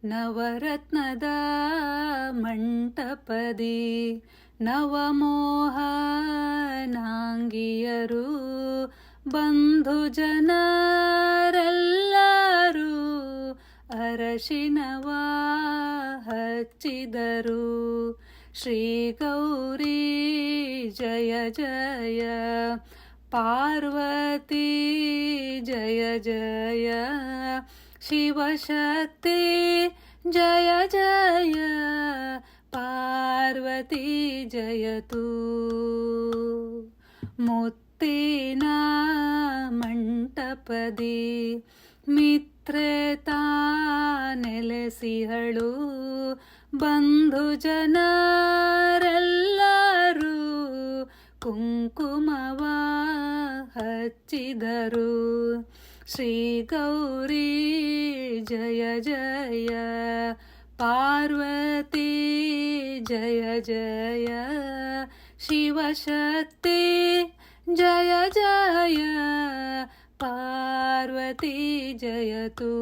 ನವರತ್ನದ ಮಂಟಪದಿ ನವಮೋಹನಾಂಗಿಯರು ಬಂಧು ಜನರೆಲ್ಲರೂ ಅರಶಿನವ ಹಚ್ಚಿದರು. ಶ್ರೀ ಗೌರಿ ಜಯ ಜಯ, ಪಾರ್ವತಿ ಜಯ ಜಯ, ಶಿವಶಕ್ತಿ ಜಯ ಜಯ, ಪಾರ್ವತಿ ಜಯತು. ಮುತ್ತಿನ ಮಂಟಪದಿ ಮಿತ್ರೇತಾ ನೆಲೆಸಿಹಳು ಬಂಧು ಜನರೆಲ್ಲರೂ ಕುಂಕುಮವ ಹಚ್ಚಿದರು. ಶ್ರೀ ಗೌರಿ ಜಯ ಜಯ, ಪಾರ್ವತಿ ಜಯ ಜಯ, ಶಿವಶಕ್ತಿ ಜಯ ಜಯ, ಪಾರ್ವತಿ ಜಯತು.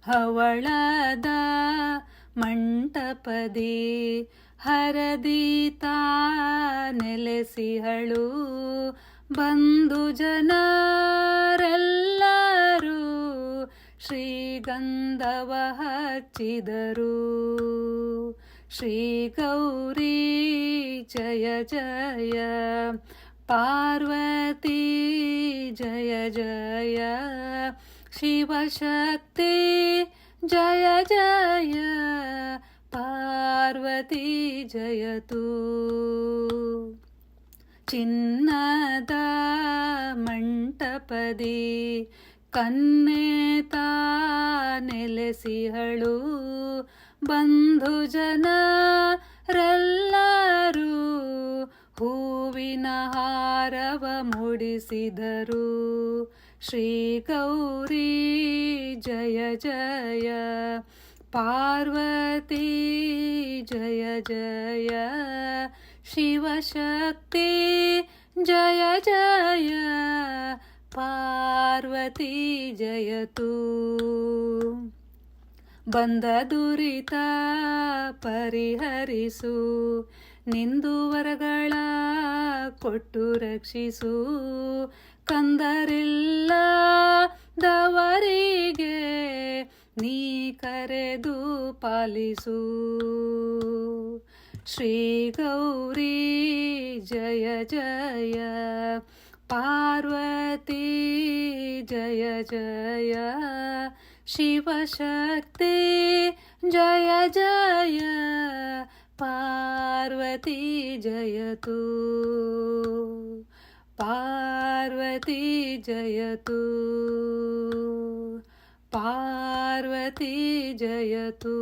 ಹವಳದ ಮಂಟಪದಿ ಹರದೀತಾ ನೆಲೆಸಿಹಳು ಬಂಧು ಜನರೆಲ್ಲರೂ ಶ್ರೀಗಂಧವ ಹಚ್ಚಿದರು. ಶ್ರೀ ಗೌರಿ ಜಯ ಜಯ, ಪಾರ್ವತಿ ಜಯ ಜಯ, ಶಿವಶಕ್ತಿ ಜಯ ಜಯ, ಪಾರ್ವತಿ ಜಯತು. ಚಿನ್ನದ ಮಂಟಪದಿ ಕನ್ನೇತಾ ನೆಲೆಸಿಹಳು ಬಂಧು ಜನರೆಲ್ಲರೂ ಹೂವಿನ ಹಾರವ ಮೂಡಿಸಿದರು. ಶ್ರೀ ಗೌರಿ ಜಯ ಜಯ, ಪಾರ್ವತಿ ಜಯ ಜಯ, ಶಿವಶಕ್ತಿ ಜಯ ಜಯ, ಪಾರ್ವತಿ ಜಯತು. ಬಂದ ದುರಿತ ಪರಿಹರಿಸು, ನಿಂದುವರಗಳ ಕೊಟ್ಟು ರಕ್ಷಿಸು, ಕಂದರಿಲ್ಲದವರಿಗೆ ನೀ ಕರೆದು ಪಾಲಿಸು. ಶ್ರೀ ಗೌರಿ ಜಯ ಜಯ, ಪಾರ್ವತಿ ಜಯ ಜಯ, ಶಿವಶಕ್ತಿ ಜಯ ಜಯ, ಪಾರ್ವತಿ ಜಯತು. ಪಾರ್ವತಿ ಜಯತು, ಪಾರ್ವತಿ ಜಯತು.